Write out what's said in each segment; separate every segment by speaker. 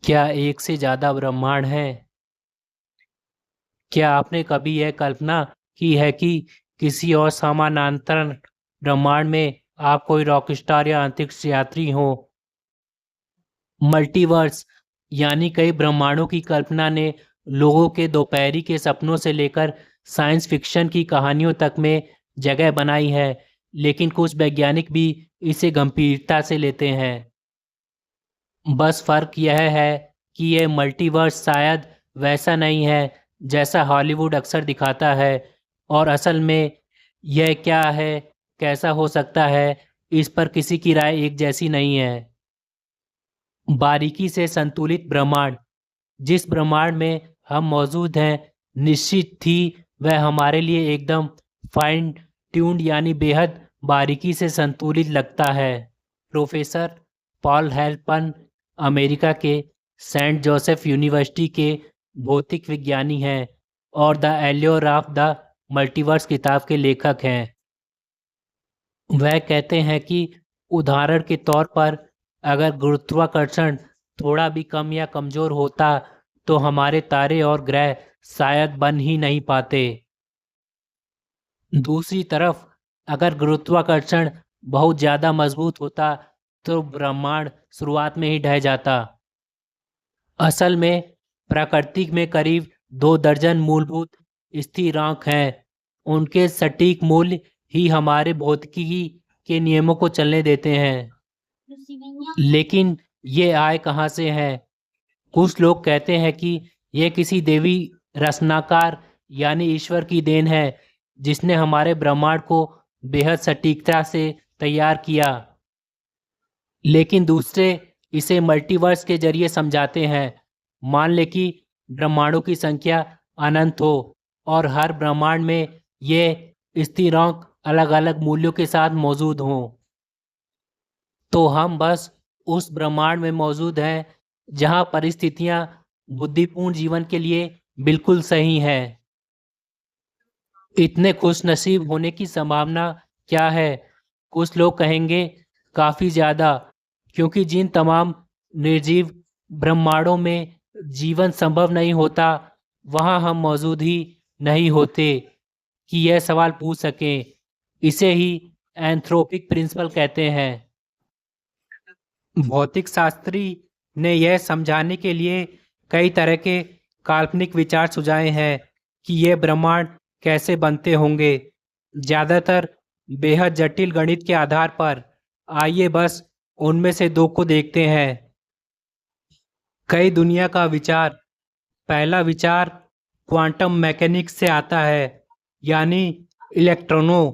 Speaker 1: क्या एक से ज़्यादा ब्रह्मांड हैं? क्या आपने कभी यह कल्पना की है कि किसी और समानांतर ब्रह्मांड में आप कोई रॉकस्टार या अंतरिक्ष यात्री हो? मल्टीवर्स यानी कई ब्रह्मांडों की कल्पना ने लोगों के दोपहरी के सपनों से लेकर साइंस फिक्शन की कहानियों तक में जगह बनाई है, लेकिन कुछ वैज्ञानिक भी इसे गंभीरता से लेते हैं। बस फर्क यह है कि यह मल्टीवर्स शायद वैसा नहीं है जैसा हॉलीवुड अक्सर दिखाता है, और असल में यह क्या है, कैसा हो सकता है, इस पर किसी की राय एक जैसी नहीं है। बारीकी से संतुलित ब्रह्मांड, जिस ब्रह्मांड में हम मौजूद हैं, निश्चित थी वह हमारे लिए एकदम फाइन ट्यून्ड यानी बेहद बारीकी से संतुलित लगता है। प्रोफेसर पॉल हेल्पन अमेरिका के सेंट जोसेफ यूनिवर्सिटी के भौतिक विज्ञानी हैं और the allure of the multiverse किताब के लेखक हैं। वह कहते हैं कि उदाहरण के तौर पर अगर गुरुत्वाकर्षण थोड़ा भी कम या कमजोर होता तो हमारे तारे और ग्रह शायद बन ही नहीं पाते। दूसरी तरफ अगर गुरुत्वाकर्षण बहुत ज्यादा मजबूत होता तो ब्रह्मांड शुरुआत में ही ढह जाता। असल में प्रकृति में करीब 2 दर्जन मूलभूत स्थिरांक हैं। उनके सटीक मूल्य ही हमारे भौतिकी के नियमों को चलने देते हैं। लेकिन ये आए कहाँ से हैं? कुछ लोग कहते हैं कि यह किसी देवी रचनाकार यानी ईश्वर की देन है, जिसने हमारे ब्रह्मांड को बेहद सटीकता से तैयार किया। लेकिन दूसरे इसे मल्टीवर्स के जरिए समझाते हैं। मान ले कि ब्रह्मांडों की संख्या अनंत हो और हर ब्रह्मांड में ये स्थिरांक अलग अलग मूल्यों के साथ मौजूद हों, तो हम बस उस ब्रह्मांड में मौजूद हैं जहां परिस्थितियां बुद्धिपूर्ण जीवन के लिए बिल्कुल सही हैं। इतने खुशनसीब होने की संभावना क्या है? कुछ लोग कहेंगे काफी ज्यादा, क्योंकि जिन तमाम निर्जीव ब्रह्मांडों में जीवन संभव नहीं होता वहां हम मौजूद ही नहीं होते कि यह सवाल पूछ सकें। इसे ही एंथ्रोपिक प्रिंसिपल कहते हैं। भौतिक शास्त्री ने यह समझाने के लिए कई तरह के काल्पनिक विचार सुझाए हैं कि ये ब्रह्मांड कैसे बनते होंगे, ज्यादातर बेहद जटिल गणित के आधार पर। आइए बस उनमें से दो को देखते हैं। कई दुनिया का विचार। पहला विचार क्वांटम मैकेनिक्स से आता है, यानी इलेक्ट्रॉनों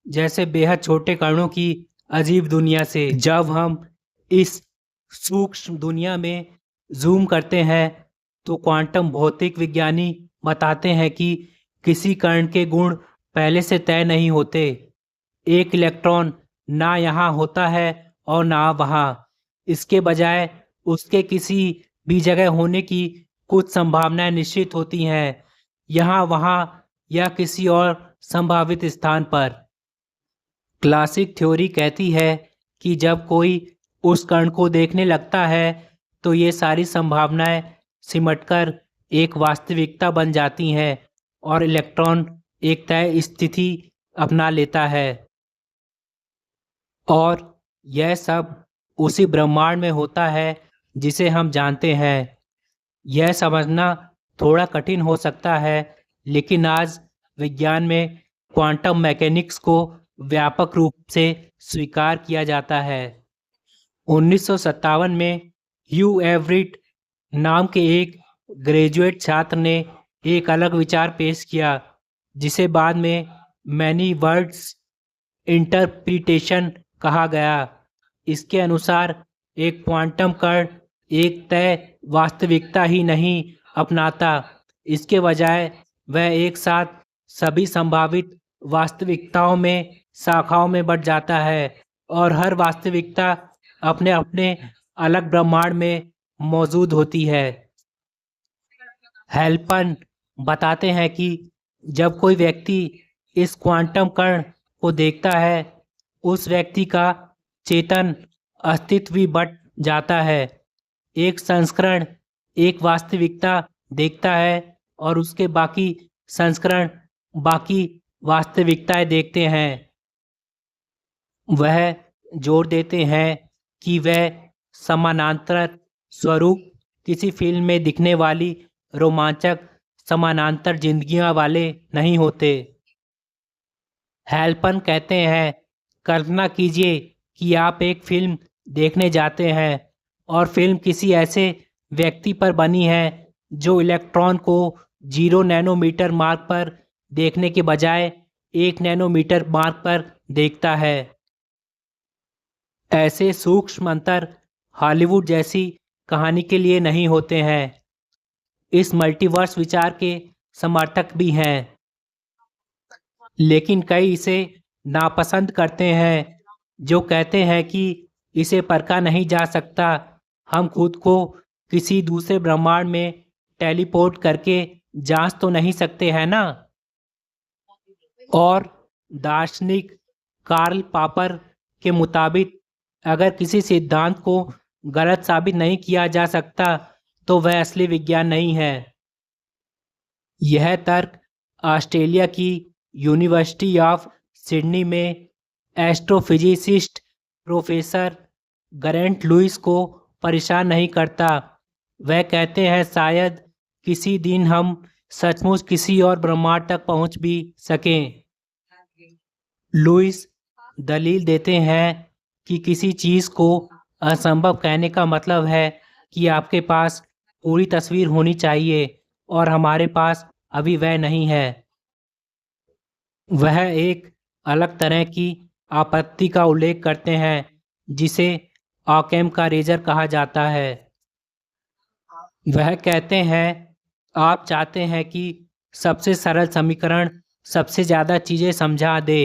Speaker 1: जैसे बेहद छोटे कणों की अजीब दुनिया से। जब हम इस सूक्ष्म दुनिया में जूम करते हैं तो क्वांटम भौतिक विज्ञानी बताते हैं कि किसी कण के गुण पहले से तय नहीं होते। एक इलेक्ट्रॉन ना यहाँ होता है और ना वहाँ। इसके बजाय उसके किसी भी जगह होने की कुछ संभावनाएं निश्चित होती हैं, यहाँ वहाँ या किसी और संभावित स्थान पर। क्लासिक थ्योरी कहती है कि जब कोई उस कण को देखने लगता है तो ये सारी संभावनाएं सिमटकर एक वास्तविकता बन जाती हैं और इलेक्ट्रॉन एक तय स्थिति अपना लेता है। और यह सब उसी ब्रह्मांड में होता है जिसे हम जानते हैं। यह समझना थोड़ा कठिन हो सकता है, लेकिन आज विज्ञान में क्वांटम मैकेनिक्स को व्यापक रूप से स्वीकार किया जाता है। 1957 में ह्यू एवरिट नाम के एक ग्रेजुएट छात्र ने एक अलग विचार पेश किया, जिसे बाद में मैनी वर्ड्स इंटरप्रिटेशन कहा गया। इसके अनुसार एक क्वांटम कण एक तय वास्तविकता ही नहीं अपनाता, इसके बजाय वह एक साथ सभी संभावित वास्तविकताओं में शाखाओं में बढ़ जाता है और हर वास्तविकता अपने अपने अलग ब्रह्मांड में मौजूद होती है। हेल्पन बताते हैं कि जब कोई व्यक्ति इस क्वांटम कण को देखता है, उस व्यक्ति का चेतन अस्तित्व भी बढ़ जाता है। एक संस्करण एक वास्तविकता देखता है और उसके बाकी संस्करण बाकी वास्तविकताएं देखते हैं। वह जोर देते हैं कि वह समानांतर स्वरूप किसी फिल्म में दिखने वाली रोमांचक समानांतर जिंदगियां वाले नहीं होते। हेल्पन कहते हैं, कल्पना कीजिए कि आप एक फिल्म देखने जाते हैं और फिल्म किसी ऐसे व्यक्ति पर बनी है जो इलेक्ट्रॉन को 0 नैनोमीटर मार्ग पर देखने के बजाय 1 नैनोमीटर मार्ग पर देखता है। ऐसे सूक्ष्म अंतर हॉलीवुड जैसी कहानी के लिए नहीं होते हैं। इस मल्टीवर्स विचार के समर्थक भी हैं, लेकिन कई इसे नापसंद करते हैं, जो कहते हैं कि इसे परखा नहीं जा सकता। हम खुद को किसी दूसरे ब्रह्मांड में टेलीपोर्ट करके जांच तो नहीं सकते हैं ना। और दार्शनिक कार्ल पापर के मुताबिक अगर किसी सिद्धांत को गलत साबित नहीं किया जा सकता तो वह असली विज्ञान नहीं है। यह तर्क ऑस्ट्रेलिया की यूनिवर्सिटी ऑफ सिडनी में एस्ट्रोफिजिसिस्ट प्रोफेसर गरेंट लुइस को परेशान नहीं करता। वह कहते हैं शायद किसी दिन हम सचमुच किसी और ब्रह्मांड तक पहुंच भी सकें। लुइस दलील देते हैं कि किसी चीज़ को असंभव कहने का मतलब है कि आपके पास पूरी तस्वीर होनी चाहिए और हमारे पास अभी वह नहीं है। वह एक अलग तरह की आपत्ति का उल्लेख करते हैं जिसे ऑकेम का रेजर कहा जाता है। वह कहते हैं, आप चाहते हैं कि सबसे सरल समीकरण सबसे ज़्यादा चीज़ें समझा दे।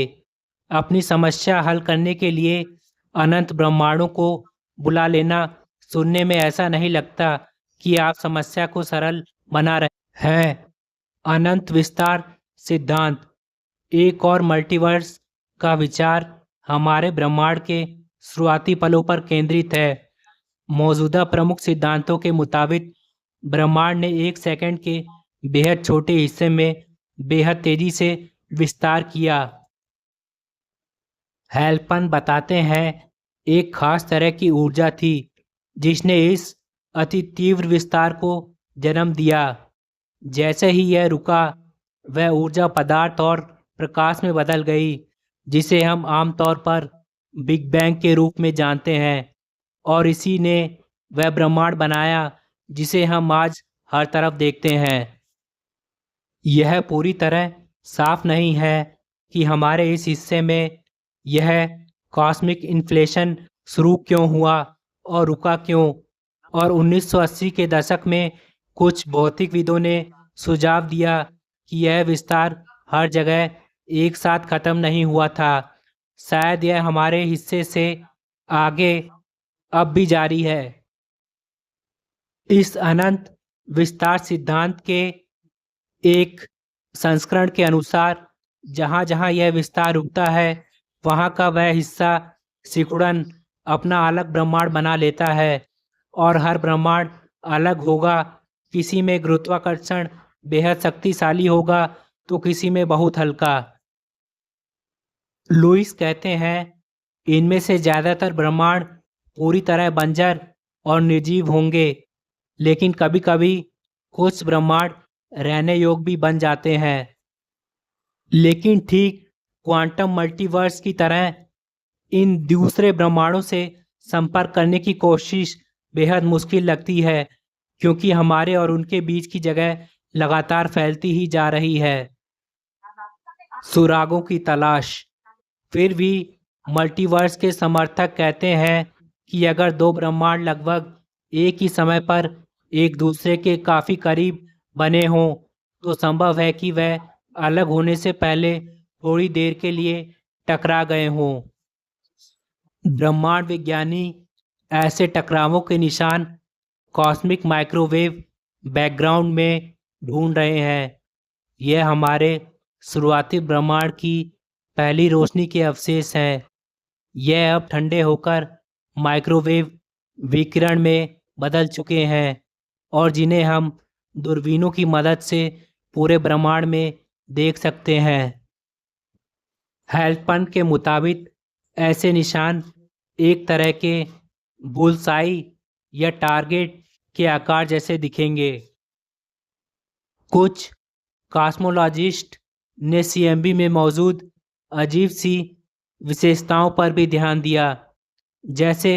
Speaker 1: अपनी समस्या हल करने के लिए अनंत ब्रह्मांडों को बुला लेना सुनने में ऐसा नहीं लगता कि आप समस्या को सरल बना रहे हैं। अनंत विस्तार सिद्धांत, एक और मल्टीवर्स का विचार हमारे ब्रह्मांड के शुरुआती पलों पर केंद्रित है। मौजूदा प्रमुख सिद्धांतों के मुताबिक ब्रह्मांड ने 1 सेकंड के बेहद छोटे हिस्से में बेहद तेजी से विस्तार किया। हेल्पन बताते हैं, एक खास तरह की ऊर्जा थी जिसने इस अति तीव्र विस्तार को जन्म दिया। जैसे ही यह रुका, वह ऊर्जा पदार्थ और प्रकाश में बदल गई, जिसे हम आमतौर पर बिग बैंग के रूप में जानते हैं, और इसी ने वह ब्रह्मांड बनाया जिसे हम आज हर तरफ देखते हैं। यह पूरी तरह साफ नहीं है कि हमारे इस हिस्से में यह कॉस्मिक इन्फ्लेशन शुरू क्यों हुआ और रुका क्यों। और 1980 के दशक में कुछ भौतिकविदों ने सुझाव दिया कि यह विस्तार हर जगह एक साथ खत्म नहीं हुआ था। शायद यह हमारे हिस्से से आगे अब भी जारी है। इस अनंत विस्तार सिद्धांत के एक संस्करण के अनुसार जहाँ जहाँ यह विस्तार रुकता है वहाँ का वह हिस्सा सिकुड़न अपना अलग ब्रह्मांड बना लेता है और हर ब्रह्मांड अलग होगा। किसी में गुरुत्वाकर्षण बेहद शक्तिशाली होगा तो किसी में बहुत हल्का। लुइस कहते हैं, इनमें से ज़्यादातर ब्रह्मांड पूरी तरह बंजर और निर्जीव होंगे, लेकिन कभी कभी कुछ ब्रह्मांड रहने योग्य भी बन जाते हैं। लेकिन ठीक क्वांटम मल्टीवर्स की तरह इन दूसरे ब्रह्मांडों से संपर्क करने की कोशिश बेहद मुश्किल लगती है, क्योंकि हमारे और उनके बीच की जगह लगातार फैलती ही जा रही है। सुरागों की तलाश। फिर भी मल्टीवर्स के समर्थक कहते हैं कि अगर दो ब्रह्मांड लगभग एक ही समय पर एक दूसरे के काफ़ी करीब बने हों तो संभव है कि वह अलग होने से पहले थोड़ी देर के लिए टकरा गए हों। ब्रह्मांड विज्ञानी ऐसे टकरावों के निशान कॉस्मिक माइक्रोवेव बैकग्राउंड में ढूंढ रहे हैं। यह हमारे शुरुआती ब्रह्मांड की पहली रोशनी के अवशेष हैं। यह अब ठंडे होकर माइक्रोवेव विकिरण में बदल चुके हैं और जिन्हें हम दूरबीनों की मदद से पूरे ब्रह्मांड में देख सकते हैं। हेल्पन के मुताबिक ऐसे निशान एक तरह के बुलसाई या टारगेट के आकार जैसे दिखेंगे। कुछ कॉस्मोलॉजिस्ट ने सीएमबी में मौजूद अजीब सी विशेषताओं पर भी ध्यान दिया, जैसे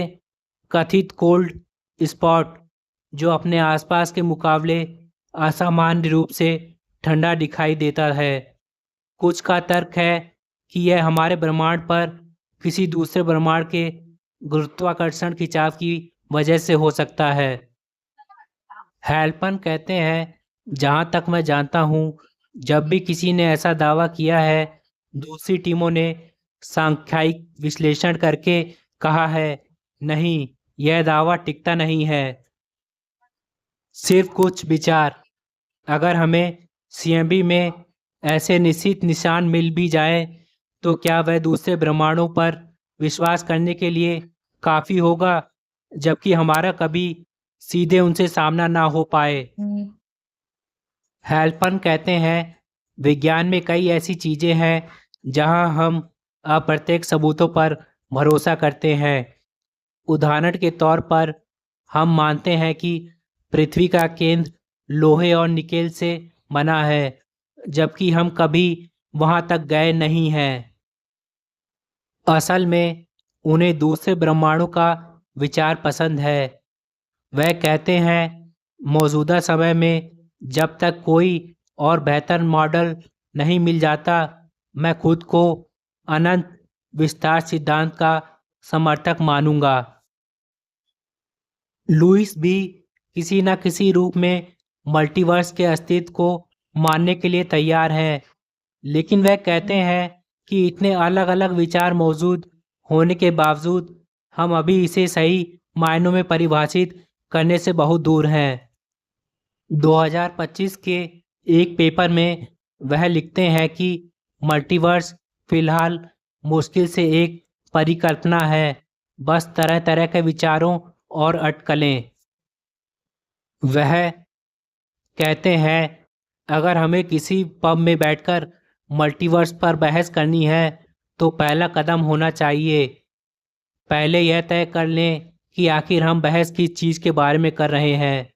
Speaker 1: कथित कोल्ड स्पॉट जो अपने आसपास के मुकाबले असामान्य रूप से ठंडा दिखाई देता है। कुछ का तर्क है कि यह हमारे ब्रह्मांड पर किसी दूसरे ब्रह्मांड के गुरुत्वाकर्षण खिंचाव की वजह से हो सकता है। हेल्पन कहते हैं, जहाँ तक मैं जानता हूँ, जब भी किसी ने ऐसा दावा किया है, दूसरी टीमों ने सांख्यिक विश्लेषण करके कहा है, नहीं, यह दावा टिकता नहीं है। सिर्फ कुछ विचार, अगर हमें सीएमबी में ऐसे निश्चित निशान मिल भी जाए तो क्या वह दूसरे ब्रह्मांडों पर विश्वास करने के लिए काफी होगा, जबकि हमारा कभी सीधे उनसे सामना ना हो पाए। हेल्पन कहते हैं, विज्ञान में कई ऐसी चीजें हैं जहां हम अप्रत्यक्ष सबूतों पर भरोसा करते हैं। उदाहरण के तौर पर हम मानते हैं कि पृथ्वी का केंद्र लोहे और निकेल से बना है, जबकि हम कभी वहां तक गए नहीं हैं। असल में उन्हें दूसरे ब्रह्मांडों का विचार पसंद है। वह कहते हैं, मौजूदा समय में जब तक कोई और बेहतर मॉडल नहीं मिल जाता, मैं खुद को अनंत विस्तार सिद्धांत का समर्थक मानूंगा। लुईस भी किसी न किसी रूप में मल्टीवर्स के अस्तित्व को मानने के लिए तैयार है, लेकिन वह कहते हैं कि इतने अलग अलग विचार मौजूद होने के बावजूद हम अभी इसे सही मायनों में परिभाषित करने से बहुत दूर हैं। 2025 के एक पेपर में वह लिखते हैं कि मल्टीवर्स फिलहाल मुश्किल से एक परिकल्पना है, बस तरह तरह के विचारों और अटकलें। वह कहते हैं, अगर हमें किसी पब में बैठकर मल्टीवर्स पर बहस करनी है तो पहला कदम होना चाहिए, पहले यह तय कर लें कि आखिर हम बहस किस चीज़ के बारे में कर रहे हैं।